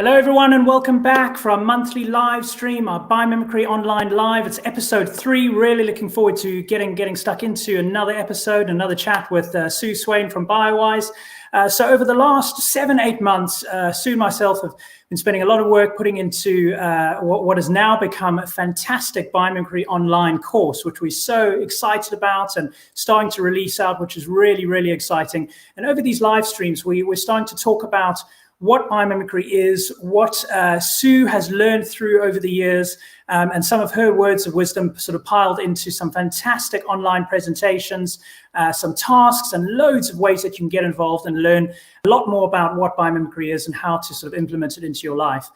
Hello everyone and welcome back for our monthly live stream, our Biomimicry Online Live. It's episode 3. Really looking forward to getting stuck into another episode, another chat with Sue Swain from Biowise. So over the last 7-8 months, Sue and myself have been spending a lot of work putting into what has now become a fantastic Biomimicry Online course, which we're so excited about and starting to release out, which is really, really exciting. And over these live streams, we're starting to talk about what biomimicry is, what Sue has learned through over the years, and some of her words of wisdom sort of piled into some fantastic online presentations, some tasks and loads of ways that you can get involved and learn a lot more about what biomimicry is and how to sort of implement it into your life.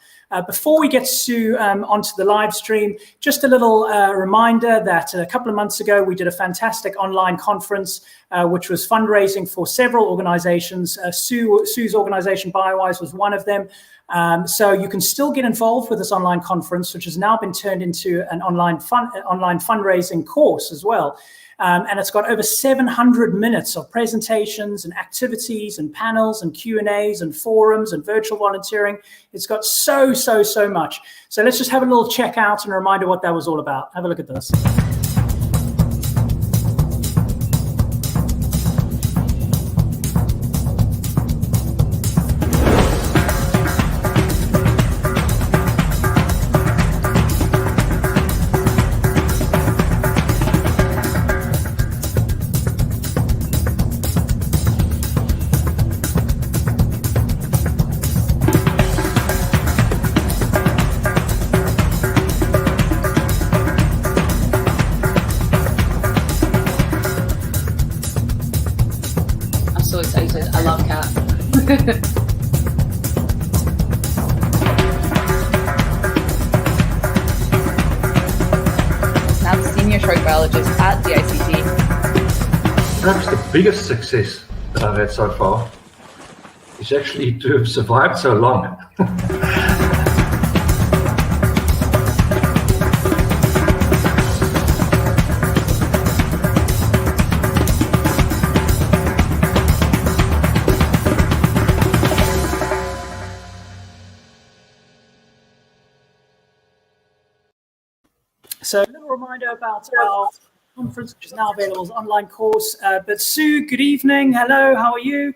Before we get Sue onto the live stream, just a little reminder that a couple of months ago, we did a fantastic online conference, which was fundraising for several organizations. Sue's organization, Biowise, was one of them. So you can still get involved with this online conference, which has now been turned into an online fundraising course as well. And it's got over 700 minutes of presentations and activities and panels and Q&As and forums and virtual volunteering. It's got so much. So let's just have a little check out and a reminder what that was all about. Have a look at this. I love cats. Now the senior shark biologist at the ICT. Perhaps the biggest success that I've had so far is actually to have survived so long. So a little reminder about our conference, which is now available as an online course. But Sue, good evening. Hello, how are you?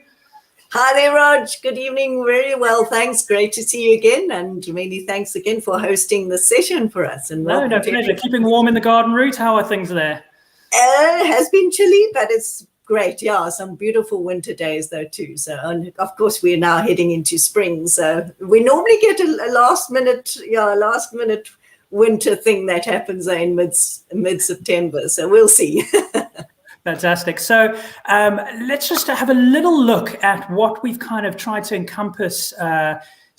Hi there, Raj. Good evening. Very well, thanks. Great to see you again. And many thanks again for hosting the session for us. And no pleasure. Keeping warm in the garden route. How are things there? It has been chilly, but it's great. Yeah, some beautiful winter days though too. So, and of course, we're now heading into spring. So we normally get a last minute winter thing that happens in mid-September. So we'll see. Fantastic. So let's just have a little look at what we've kind of tried to encompass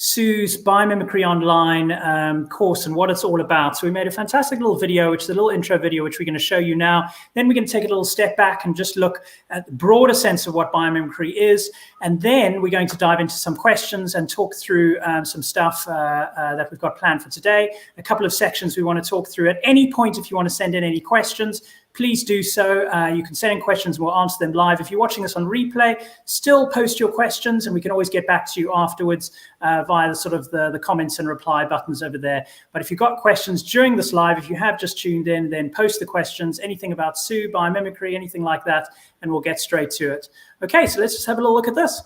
Sue's Biomimicry Online course and what it's all about. So we made a fantastic little video, which is a little intro video, which we're going to show you now. Then we're going to take a little step back and just look at the broader sense of what biomimicry is. And then we're going to dive into some questions and talk through some stuff that we've got planned for today. A couple of sections we want to talk through. At any point, if you want to send in any questions, please do so. You can send in questions and we'll answer them live. If you're watching this on replay, still post your questions and we can always get back to you afterwards via the sort of the comments and reply buttons over there. But if you've got questions during this live, if you have just tuned in, then post the questions, anything about Sue, biomimicry, anything like that, and we'll get straight to it. Okay, so let's just have a little look at this.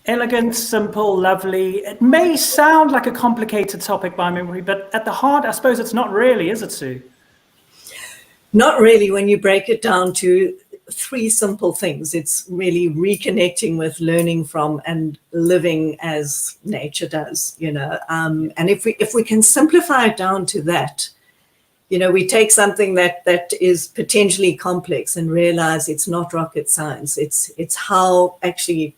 Elegant, simple, lovely. It may sound like a complicated topic, biomimicry, but at the heart, I suppose it's not really, is it, Sue? Not really when you break it down to three simple things. It's really reconnecting with, learning from, and living as nature does, and if we can simplify it down to that, we take something that is potentially complex and realize it's not rocket science. It's how actually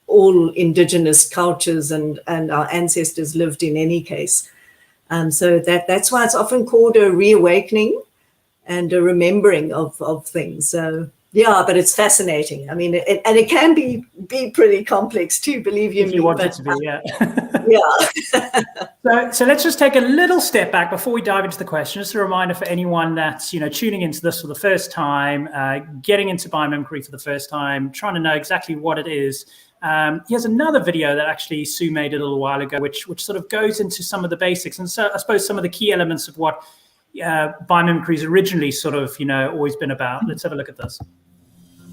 all indigenous cultures and our ancestors lived in any case. So that's why it's often called a reawakening and a remembering of things. So yeah, but it's fascinating. I mean, it can be pretty complex too, believe you me. You want it to be, yeah. Yeah. So let's just take a little step back before we dive into the question. Just a reminder for anyone that's tuning into this for the first time, getting into biomimicry for the first time, trying to know exactly what it is. Here's another video that actually Sue made a little while ago, which sort of goes into some of the basics, and so I suppose some of the key elements of what biomimicry is originally sort of always been about. Let's have a look at this.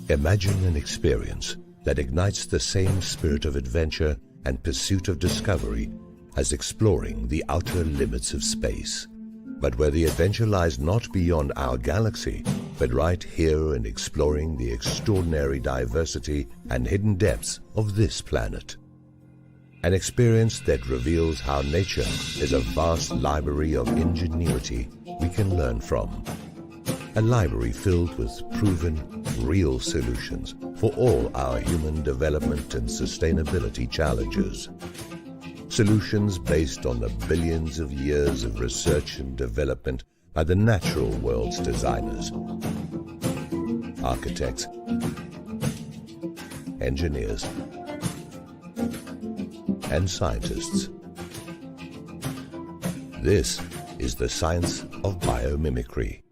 Imagine an experience that ignites the same spirit of adventure and pursuit of discovery as exploring the outer limits of space, but where the adventure lies not beyond our galaxy, but right here in exploring the extraordinary diversity and hidden depths of this planet. An experience that reveals how nature is a vast library of ingenuity we can learn from. A library filled with proven, real solutions for all our human development and sustainability challenges. Solutions based on the billions of years of research and development by the natural world's designers, architects, engineers, and scientists. This is the science of biomimicry,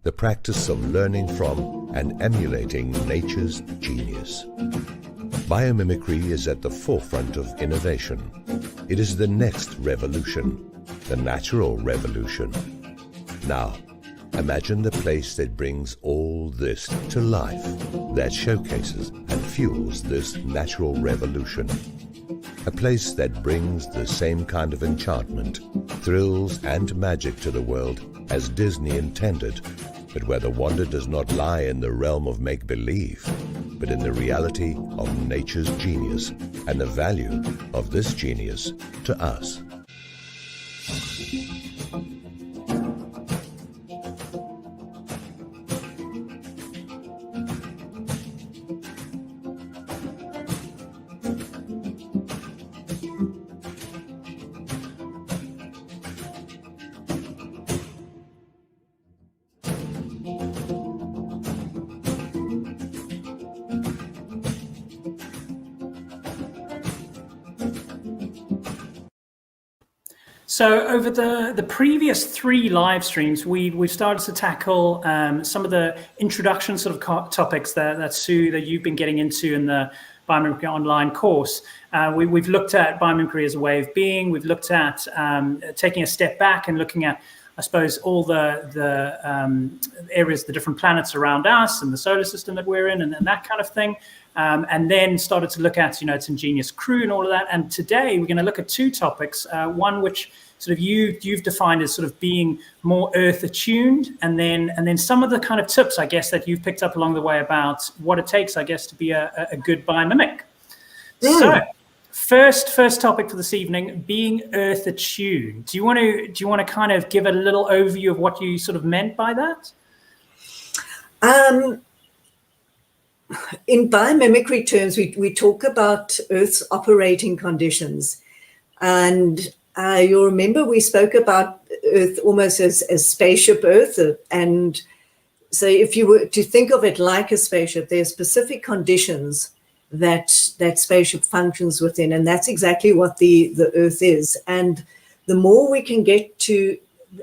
the practice of learning from and emulating nature's genius. Biomimicry is at the forefront of innovation. It is the next revolution, the natural revolution. Now, imagine the place that brings all this to life, that showcases and fuels this natural revolution. A place that brings the same kind of enchantment, thrills and magic to the world as Disney intended, but where the wonder does not lie in the realm of make-believe, but in the reality of nature's genius and the value of this genius to us. So over the previous 3 live streams, we've started to tackle some of the introduction sort of topics that Sue, that you've been getting into in the Biomimicry Online course. We've looked at biomimicry as a way of being. We've looked at taking a step back and looking at, I suppose, all the areas, the different planets around us and the solar system that we're in, and that kind of thing. And then started to look at, its ingenious crew and all of that. And today we're going to look at 2 topics. One which sort of you've defined as sort of being more earth attuned, and then some of the kind of tips, I guess, that you've picked up along the way about what it takes, I guess, to be a good biomimic. So first topic for this evening, being earth attuned. Do you want to kind of give a little overview of what you sort of meant by that? In biomimicry terms, we talk about Earth's operating conditions. And you'll remember we spoke about Earth almost as spaceship Earth. And so if you were to think of it like a spaceship, there are specific conditions that spaceship functions within. And that's exactly what the Earth is. And the more we can get to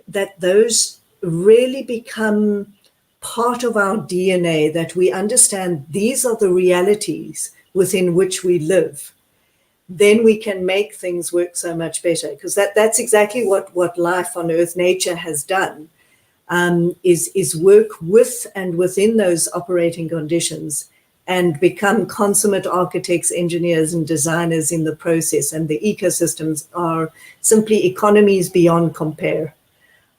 that, those really become part of our DNA, that we understand these are the realities within which we live, then we can make things work so much better. Because that's exactly what life on Earth, nature has done, is work with and within those operating conditions and become consummate architects, engineers, and designers in the process. And the ecosystems are simply economies beyond compare,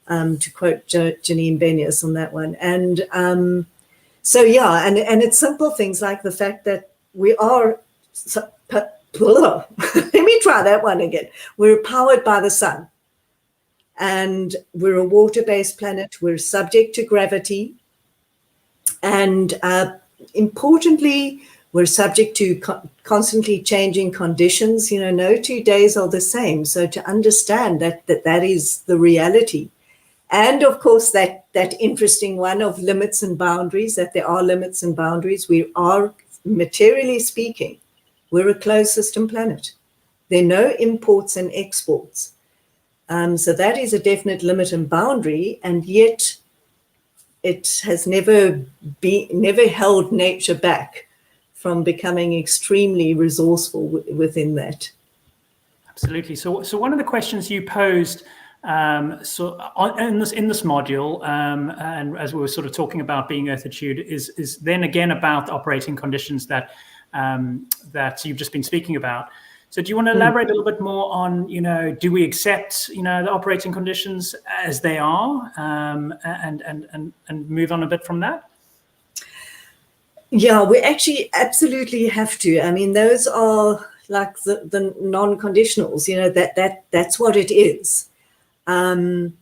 to quote Janine Benyus on that one. And So yeah, and it's simple things like the fact that we are, let me try that one again. We're powered by the sun, and we're a water-based planet. We're subject to gravity, and importantly, we're subject to constantly changing conditions. No 2 days are the same. So to understand that is the reality. And of course, that interesting one of limits and boundaries, that there are limits and boundaries. We are, materially speaking, we're a closed system planet. There are no imports and exports. So that is a definite limit and boundary, and yet it has never held nature back from becoming extremely resourceful within that. Absolutely. So one of the questions you posed in this module, and as we were sort of talking about being Earth attuned, is then again about the operating conditions that you've just been speaking about. So do you want to elaborate a little bit more on, do we accept, the operating conditions as they are, and move on a bit from that? Yeah, we actually absolutely have to. I mean, those are like the non-conditionals, that's what it is. The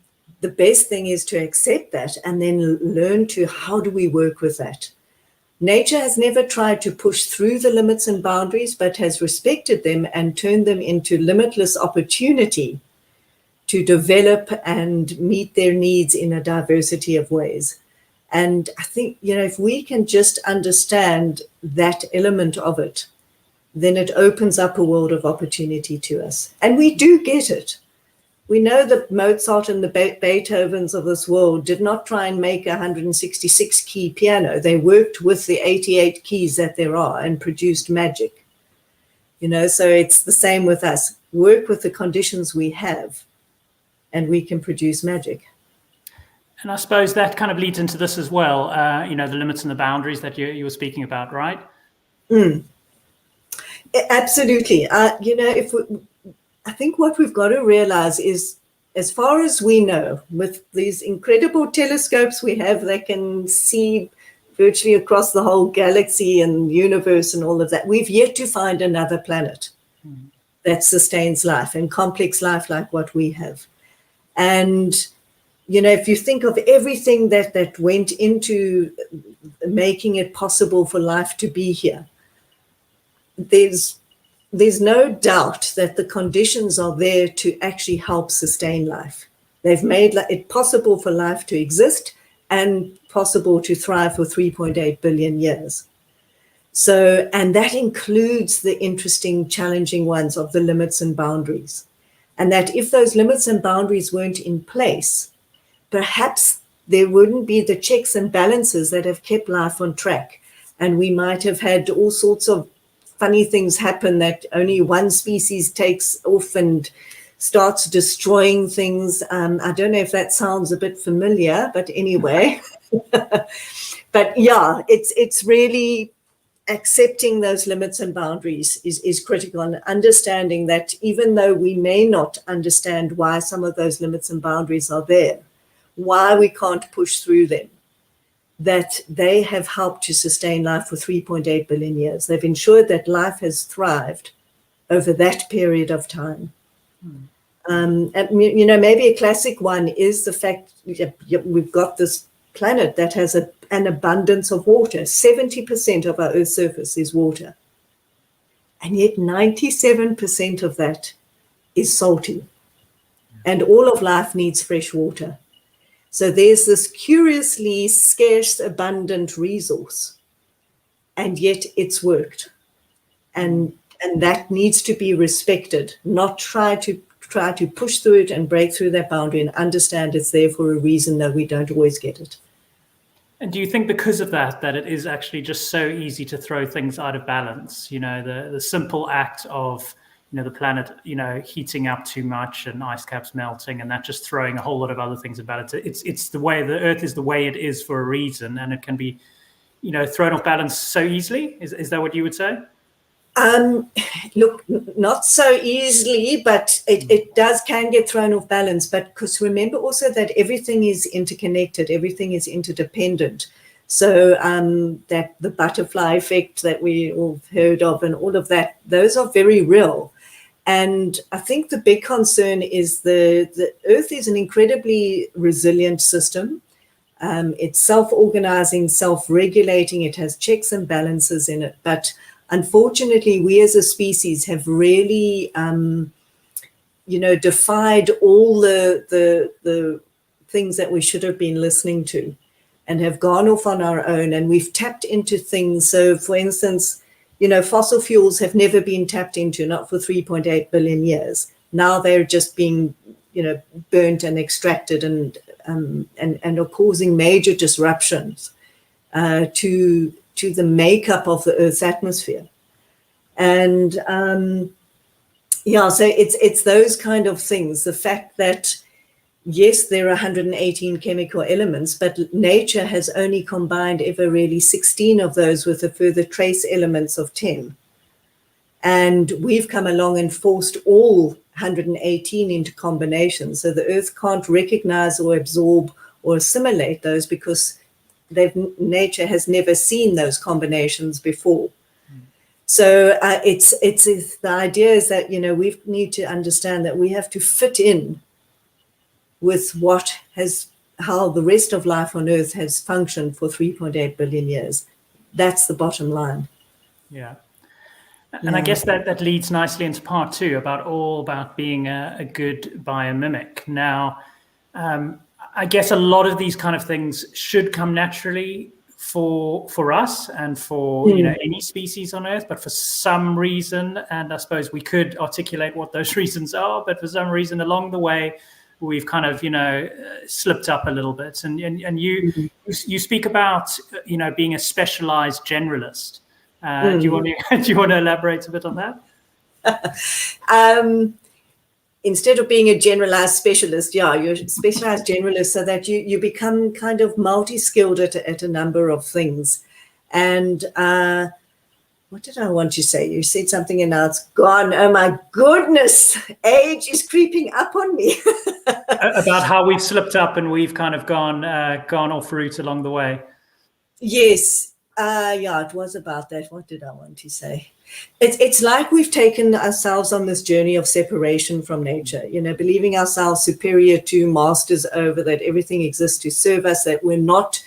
best thing is to accept that and then learn to, how do we work with that? Nature has never tried to push through the limits and boundaries, but has respected them and turned them into limitless opportunity to develop and meet their needs in a diversity of ways. And I think, if we can just understand that element of it, then it opens up a world of opportunity to us. And we do get it. We know that Mozart and the Beethovens of this world did not try and make a 166 key piano. They worked with the 88 keys that there are and produced magic. So it's the same with us. Work with the conditions we have, and we can produce magic. And I suppose that kind of leads into this as well, the limits and the boundaries that you were speaking about, right? Absolutely. I think what we've got to realize is, as far as we know, with these incredible telescopes we have that can see virtually across the whole galaxy and universe and all of that, we've yet to find another planet that sustains life and complex life like what we have. And, if you think of everything that went into making it possible for life to be here, there's no doubt that the conditions are there to actually help sustain life. They've made it possible for life to exist and possible to thrive for 3.8 billion years. So, and that includes the interesting, challenging ones of the limits and boundaries. And that if those limits and boundaries weren't in place, perhaps there wouldn't be the checks and balances that have kept life on track. And we might have had all sorts of funny things happen, that only one species takes off and starts destroying things. I don't know if that sounds a bit familiar, but anyway. But yeah, it's really accepting those limits and boundaries is critical, and understanding that even though we may not understand why some of those limits and boundaries are there, why we can't push through them, that they have helped to sustain life for 3.8 billion years. They've ensured that life has thrived over that period of time. And, maybe a classic one is the fact we've got this planet that has an abundance of water. 70% of our Earth's surface is water. And yet 97% of that is salty. And all of life needs fresh water. So there's this curiously scarce, abundant resource, and yet it's worked. And that needs to be respected, not try to push through it and break through that boundary, and understand it's there for a reason, though we don't always get it. And do you think because of that it is actually just so easy to throw things out of balance? The simple act of the planet, heating up too much and ice caps melting, and that just throwing a whole lot of other things about it. It's the way the Earth is the way it is for a reason, and it can be, thrown off balance so easily. Is that what you would say? Look, not so easily, but it can get thrown off balance. But because remember also that everything is interconnected, everything is interdependent. So that the butterfly effect that we all heard of and all of that, those are very real. And I think the big concern is the Earth is an incredibly resilient system. It's self-organizing, self-regulating. It has checks and balances in it. But unfortunately, we as a species have really, defied all the things that we should have been listening to, and have gone off on our own, and we've tapped into things. So, for instance, fossil fuels have never been tapped into, not for 3.8 billion years. Now they're just being, burnt and extracted and are causing major disruptions to the makeup of the Earth's atmosphere. And so it's those kind of things. The fact that, yes, there are 118 chemical elements, but nature has only combined ever really 16 of those with a further trace elements of 10. And we've come along and forced all 118 into combination. So the Earth can't recognize or absorb or assimilate those because nature has never seen those combinations before. So it's the idea is that, we need to understand that we have to fit in with how the rest of life on Earth has functioned for 3.8 billion years. That's the bottom line. Yeah. And I guess that leads nicely into part 2 about being a good biomimic. Now, I guess a lot of these kind of things should come naturally for us and for any species on Earth, but for some reason, and I suppose we could articulate what those reasons are, but for some reason along the way, we've kind of slipped up a little bit. And you speak about being a specialized generalist. Do you want to elaborate a bit on that? Instead of being a generalized specialist, you're a specialized generalist, so that you become kind of multi-skilled at a number of things. And what did I want to say? You said something and now it's gone. Oh my goodness, age is creeping up on me. About how we've slipped up and we've kind of gone off route along the way. Yes. It was about that. What did I want to say? It's like we've taken ourselves on this journey of separation from nature, believing ourselves superior to, masters over, that everything exists to serve us, that we're not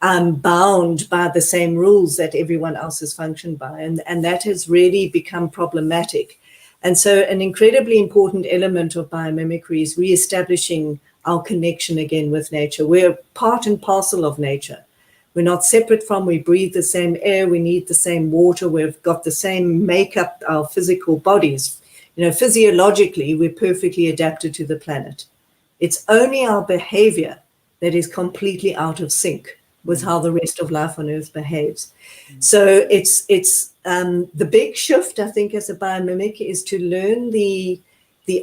bound by the same rules that everyone else is functioned by. And that has really become problematic. And so an incredibly important element of biomimicry is reestablishing our connection again with nature. We're part and parcel of nature. We're not separate from, we breathe the same air, we need the same water, we've got the same makeup, our physical bodies. Physiologically, we're perfectly adapted to the planet. It's only our behavior that is completely out of sync with how the rest of life on Earth behaves. So it's the big shift, I think, as a biomimic is to learn the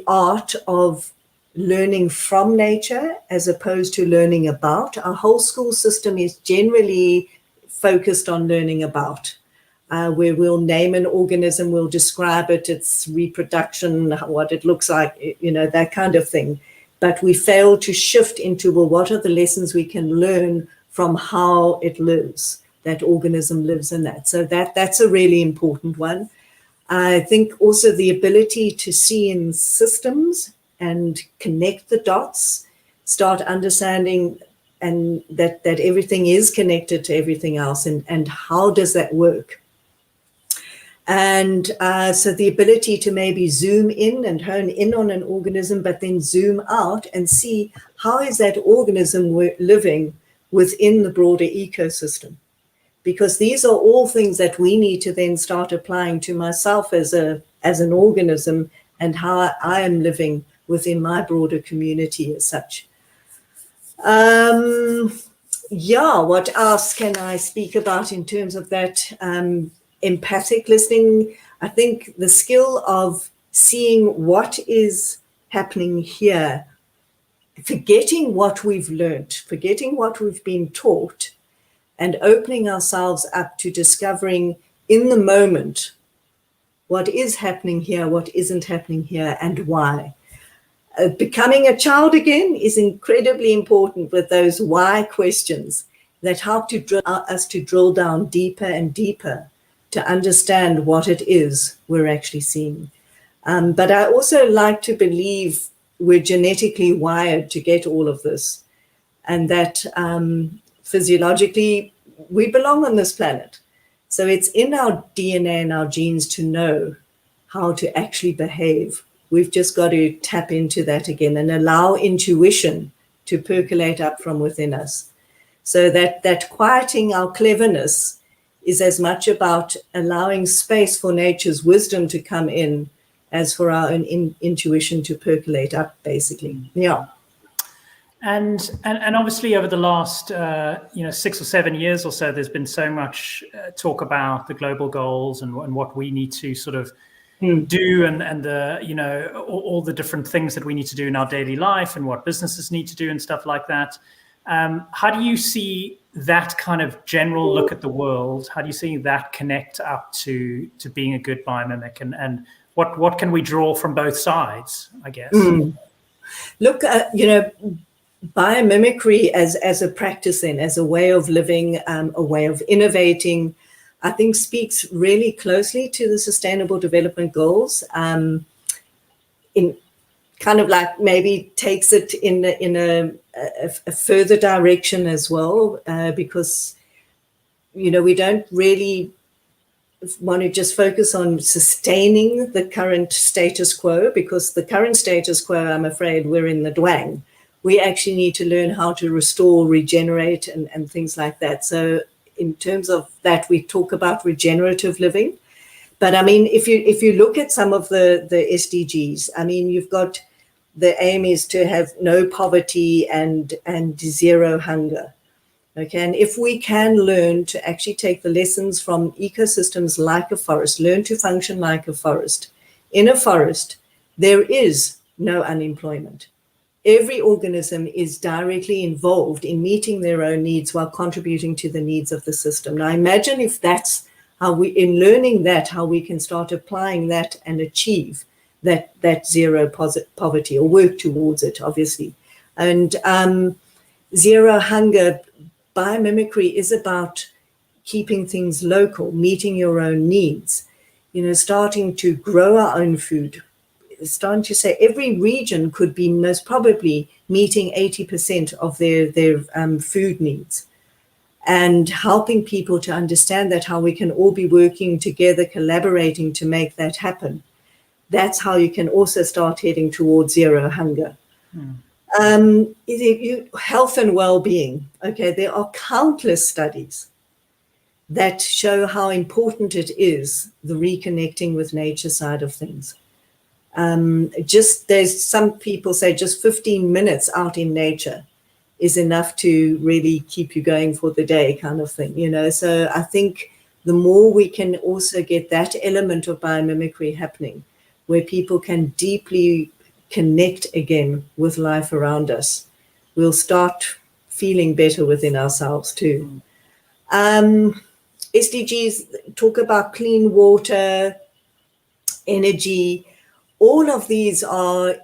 art of learning from nature as opposed to learning about. Our whole school system is generally focused on learning about, where we'll name an organism, we'll describe it, its reproduction, what it looks like, that kind of thing. But we fail to shift into, well, what are the lessons we can learn from how it lives, that organism lives in that. So that's a really important one. I think also the ability to see in systems and connect the dots, start understanding and that everything is connected to everything else, and how does that work? And so the ability to maybe zoom in and hone in on an organism, but then zoom out and see how is that organism living within the broader ecosystem. Because these are all things that we need to then start applying to myself as an organism and how I am living within my broader community as such. What else can I speak about in terms of that? Empathic listening. I think the skill of seeing what is happening here, forgetting what we've learned, forgetting what we've been taught, and opening ourselves up to discovering in the moment what is happening here, what isn't happening here, and why. Becoming a child again is incredibly important with those why questions, that help to us to drill down deeper and deeper to understand what it is we're actually seeing. But I also like to believe we're genetically wired to get all of this, and that physiologically we belong on this planet. So it's in our DNA and our genes to know how to actually behave. We've just got to tap into that again and allow intuition to percolate up from within us. So that quieting our cleverness is as much about allowing space for nature's wisdom to come in as for our own intuition to percolate up, basically. Yeah. And obviously over the last 6 or 7 years or so, there's been so much talk about the global goals and what we need to sort of do, and the all the different things that we need to do in our daily life and what businesses need to do and stuff like that. How do you see that kind of general look at the world? How do you see that connect up to being a good biomimic, and what can we draw from both sides, I guess? Look, biomimicry as a practice, then, as a way of living, a way of innovating, I think speaks really closely to the Sustainable Development Goals. In kind of like maybe takes it in a further direction as well, because we don't really want to just focus on sustaining the current status quo, because the current status quo, I'm afraid, we're in the dwang. We actually need to learn how to restore, regenerate, and things like that. So in terms of that, we talk about regenerative living. But I mean, if you look at some of the SDGs, I mean, you've got the aim is to have no poverty and zero hunger. Okay, and if we can learn to actually take the lessons from ecosystems like a forest, learn to function like a forest. In a forest, there is no unemployment. Every organism is directly involved in meeting their own needs while contributing to the needs of the system. Now, imagine if that's how in learning that, how we can start applying that and achieve that zero poverty, or work towards it, obviously. And zero hunger, biomimicry is about keeping things local, meeting your own needs, starting to grow our own food, starting to say every region could be most probably meeting 80% of their food needs, and helping people to understand that, how we can all be working together, collaborating to make that happen. That's how you can also start heading towards zero hunger. Health and well-being. Okay, there are countless studies that show how important it is, the reconnecting with nature side of things. There's some people say just 15 minutes out in nature is enough to really keep you going for the day, kind of thing, So I think the more we can also get that element of biomimicry happening, where people can deeply connect again with life around us, we'll start feeling better within ourselves too. SDGs talk about clean water, energy. All of these are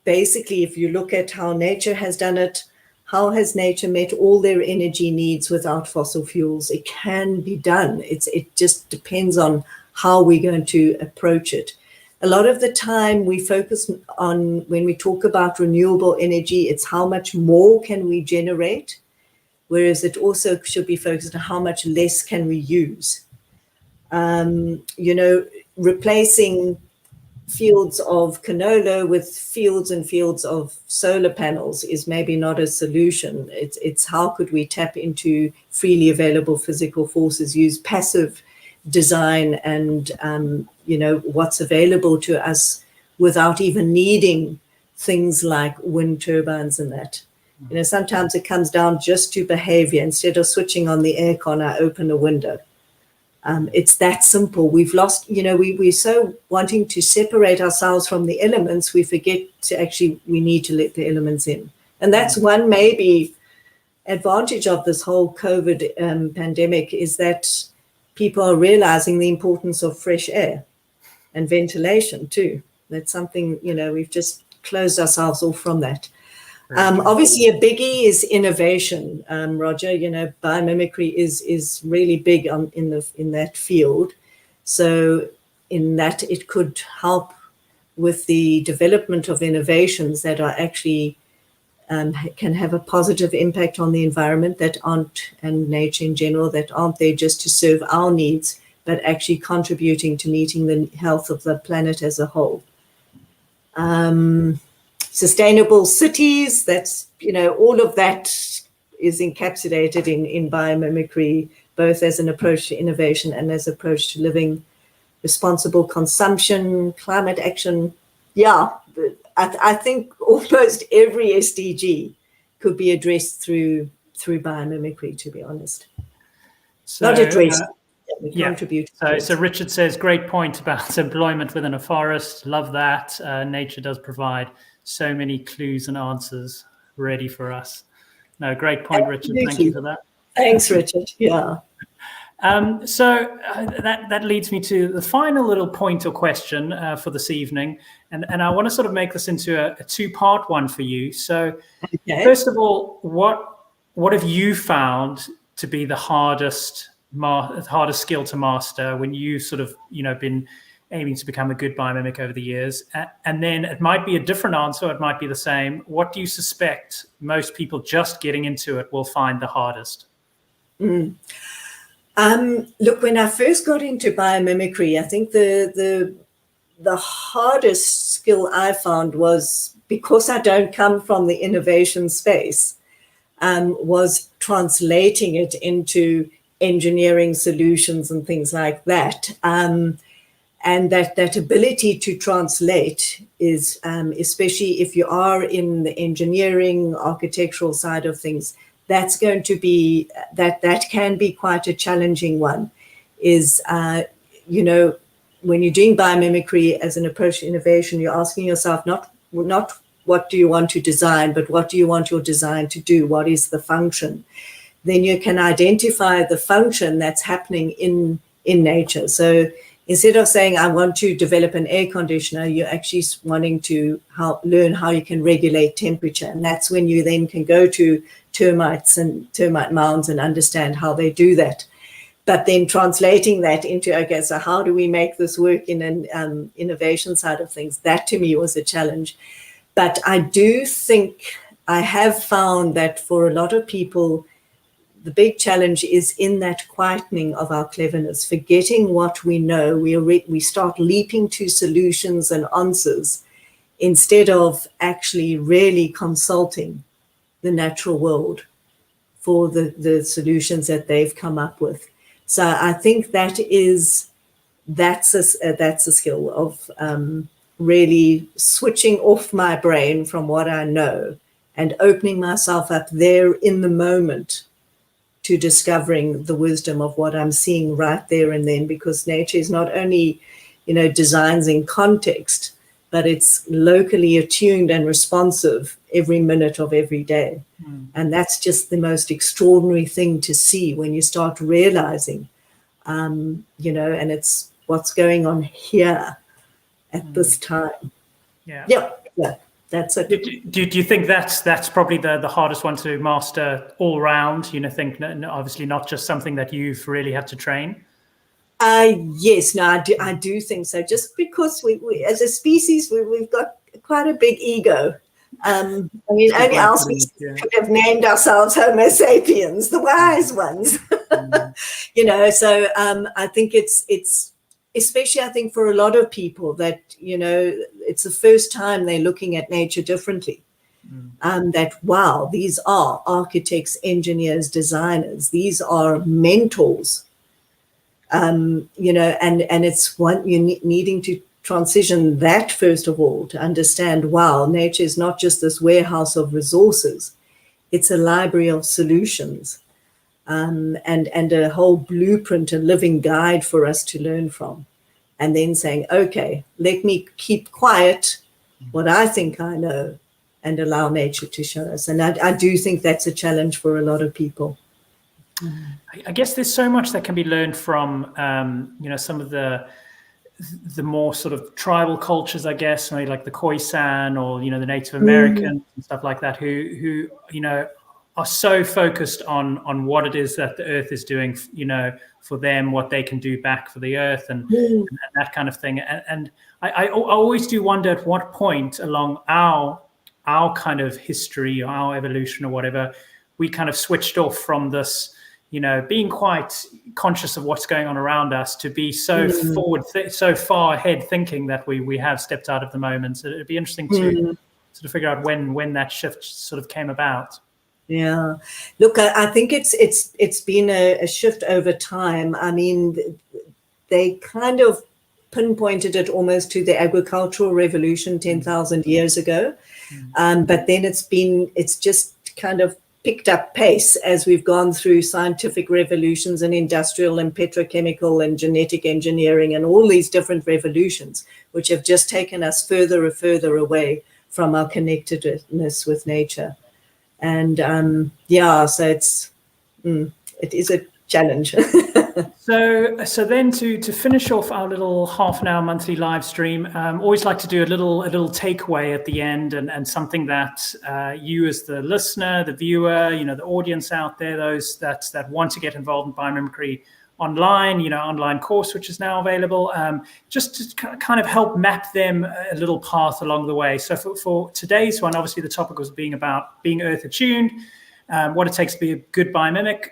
basically, if you look at how nature has done it, how has nature met all their energy needs without fossil fuels? It can be done. It just depends on how we're going to approach it. A lot of the time we focus on, when we talk about renewable energy, it's how much more can we generate, whereas it also should be focused on how much less can we use. Replacing fields of canola with fields and fields of solar panels is maybe not a solution. It's how could we tap into freely available physical forces, use passive design and what's available to us without even needing things like wind turbines and that. Sometimes it comes down just to behavior. Instead of switching on the aircon, I open a window. It's that simple. We've lost, we're so wanting to separate ourselves from the elements, we forget to actually, we need to let the elements in. And that's one maybe advantage of this whole COVID pandemic, is that people are realizing the importance of fresh air and ventilation too. That's something, we've just closed ourselves off from that. Obviously, a biggie is innovation, Roger. You know, biomimicry is really big in that field. So in that, it could help with the development of innovations that are actually can have a positive impact on the environment that aren't, and nature in general, that aren't there just to serve our needs, but actually contributing to meeting the health of the planet as a whole. Sustainable cities, that's, you know, all of that is encapsulated in biomimicry, both as an approach to innovation and as an approach to living, responsible consumption, climate action. Yeah, I think almost every SDG could be addressed through biomimicry, to be honest. So, not addressed, yeah. contribute. So Richard says, great point about employment within a forest. Love that. Nature does provide so many clues and answers ready for us. No, great point, Richard. Absolutely. Thank you for that. Thanks, Richard. Yeah. So that leads me to the final little point or question for this evening. And I want to sort of make this into a two-part one for you. So First of all, what have you found to be the hardest skill to master when you sort of, you know, been aiming to become a good biomimic over the years? And then it might be a different answer, it might be the same. What do you suspect most people just getting into it will find the hardest? Look, when I first got into biomimicry, I think the hardest skill I found was, because I don't come from the innovation space, was translating it into engineering solutions and things like that. And that ability to translate is, especially if you are in the engineering, architectural side of things, that's going to be, that can be quite a challenging one. Is, you know, when you're doing biomimicry as an approach to innovation, you're asking yourself not what do you want to design, but what do you want your design to do? What is the function? Then you can identify the function that's happening in nature. So instead of saying, I want to develop an air conditioner, you're actually wanting to learn how you can regulate temperature. And that's when you then can go to termites and termite mounds and understand how they do that. But then translating that into, okay, so how do we make this work in an innovation side of things? That to me was a challenge. But I do think I have found that for a lot of people, the big challenge is in that quietening of our cleverness, forgetting what we know. We start leaping to solutions and answers instead of actually really consulting the natural world for the solutions that they've come up with. So I think that's a skill of really switching off my brain from what I know and opening myself up there in the moment to discovering the wisdom of what I'm seeing right there and then, because nature is not only, you know, designs in context, but it's locally attuned and responsive every minute of every day. And that's just the most extraordinary thing to see when you start realizing, you know, and it's what's going on here at this time. Yeah, that's it. Do you think that's probably the hardest one to master all around? You know, obviously not just something that you've really had to train. Yes, no, I do think so. Just because we as a species, we've got quite a big ego. I mean, only our species could have named ourselves Homo sapiens, the wise ones. You know, so I think it's especially, I think, for a lot of people that, you know, it's the first time they're looking at nature differently. That, wow, these are architects, engineers, designers, these are mentors. You know, and it's one you needing to transition that first of all to understand, wow, nature is not just this warehouse of resources, it's a library of solutions, and a whole blueprint, a living guide for us to learn from. And then saying, okay, let me keep quiet what I think I know and allow nature to show us. And I do think that's a challenge for a lot of people. I guess there's so much that can be learned from, you know, some of the the more sort of tribal cultures, I guess, maybe like the Khoisan or, the Native Americans and stuff like that, who are so focused on what it is that the earth is doing, for them, what they can do back for the earth and that kind of thing. And I always do wonder at what point along our kind of history or our evolution or whatever, we kind of switched off from this, being quite conscious of what's going on around us to be so so far ahead thinking that we have stepped out of the moment. So it'd be interesting to sort of figure out when that shift sort of came about. Yeah, look, I think it's been a shift over time. I mean, they kind of pinpointed it almost to the agricultural revolution 10,000 years ago, but then it's just kind of picked up pace as we've gone through scientific revolutions and industrial and petrochemical and genetic engineering and all these different revolutions, which have just taken us further and further away from our connectedness with nature. And so it is a challenge. So then to finish off our little half an hour monthly live stream, always like to do a little takeaway at the end and something that you as the listener, the viewer, the audience out there, those that want to get involved in biomimicry online, online course, which is now available, just to kind of help map them a little path along the way. So for today's one, obviously the topic was being earth attuned, what it takes to be a good biomimic.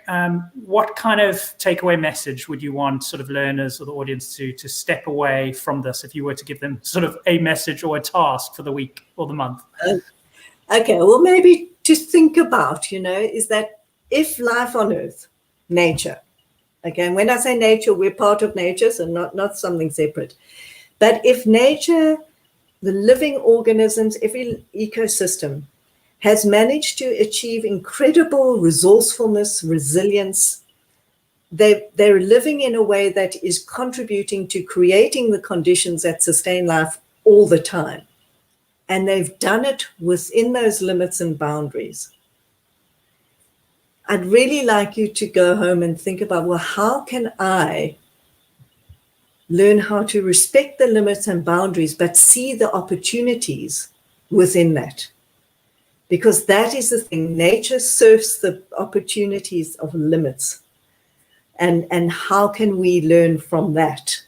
What kind of takeaway message would you want sort of learners or the audience to step away from this if you were to give them sort of a message or a task for the week or the month? Okay, well, maybe to think about, is that if life on earth, nature, again, when I say nature, we're part of nature, so not something separate. But if nature, the living organisms, every ecosystem has managed to achieve incredible resourcefulness, resilience, they're living in a way that is contributing to creating the conditions that sustain life all the time. And they've done it within those limits and boundaries. I'd really like you to go home and think about, well, how can I learn how to respect the limits and boundaries, but see the opportunities within that? Because that is the thing. Nature serves the opportunities of limits. And how can we learn from that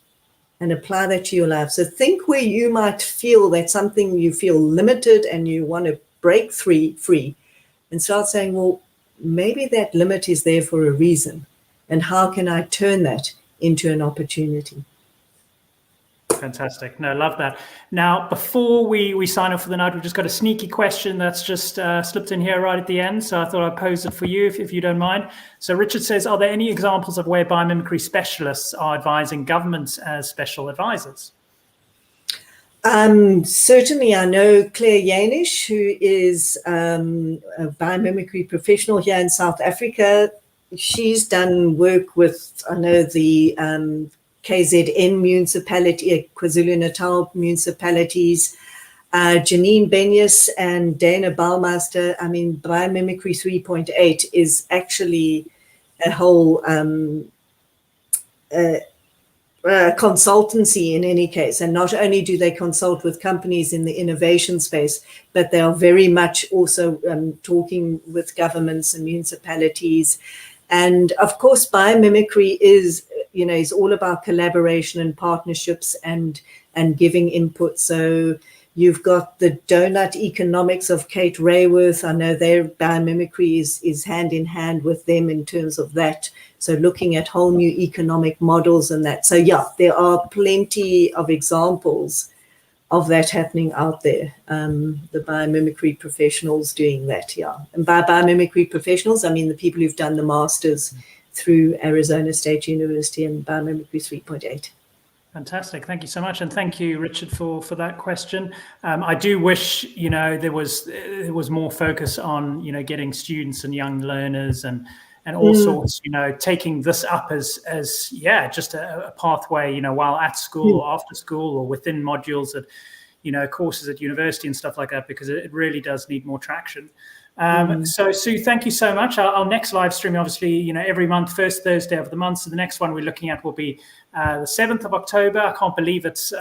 and apply that to your life? So think where you might feel that something you feel limited and you want to break free and start saying, well, maybe that limit is there for a reason. And how can I turn that into an opportunity? Fantastic. No, love that. Now, before we sign off for the night, we've just got a sneaky question that's just slipped in here right at the end. So I thought I'd pose it for you, if you don't mind. So Richard says, are there any examples of where biomimicry specialists are advising governments as special advisors? Certainly, I know Claire Yanish, who is a biomimicry professional here in South Africa. She's done work with, I know, the KZN municipality, KwaZulu-Natal municipalities, Janine Benyus and Dana Baumeister. I mean, Biomimicry 3.8 is actually a whole consultancy in any case. And not only do they consult with companies in the innovation space, but they are very much also talking with governments and municipalities. And of course, biomimicry is all about collaboration and partnerships and giving input. So you've got the donut economics of Kate Rayworth. I know their biomimicry is hand in hand with them in terms of that. So looking at whole new economic models and that. So yeah, there are plenty of examples of that happening out there. The biomimicry professionals doing that, yeah. And by biomimicry professionals, I mean the people who've done the masters through Arizona State University and Biomimicry 3.8. Fantastic. Thank you so much. And thank you, Richard, for that question. I do wish, there was more focus on, getting students and young learners and all sorts, taking this up as just a pathway, while at school or after school or within modules at, courses at university and stuff like that, because it really does need more traction. So Sue, thank you so much. Our next live stream, obviously, every month, first Thursday of the month. So the next one we're looking at will be the 7th of October. I can't believe it's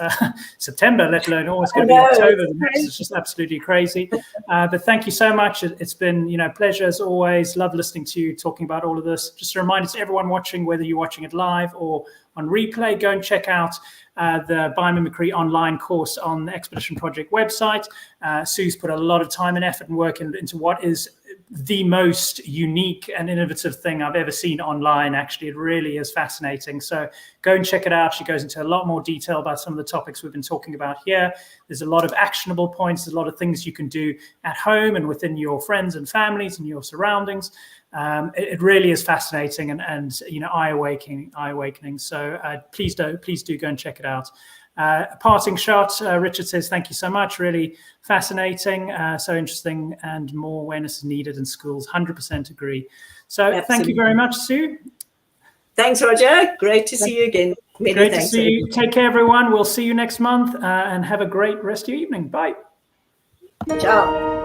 September, let alone it's going to be October. It's just absolutely crazy. But thank you so much. It's been, pleasure as always. Love listening to you talking about all of this. Just a reminder to everyone watching, whether you're watching it live or on replay, go and check out the Biomimicry online course on the Expedition Project website. Sue's put a lot of time and effort and work into what is the most unique and innovative thing I've ever seen online. Actually, it really is fascinating. So go and check it out. She goes into a lot more detail about some of the topics we've been talking about here. There's a lot of actionable points. There's a lot of things you can do at home and within your friends and families and your surroundings. It really is fascinating and eye-awakening. So please do go and check it out. A parting shot, Richard says, thank you so much. Really fascinating, so interesting, and more awareness is needed in schools. 100% agree. So Absolutely. Thank you very much, Sue. Thanks, Roger. Great to see you again. Great to see you. Take care, everyone. We'll see you next month, and have a great rest of your evening. Bye. Ciao.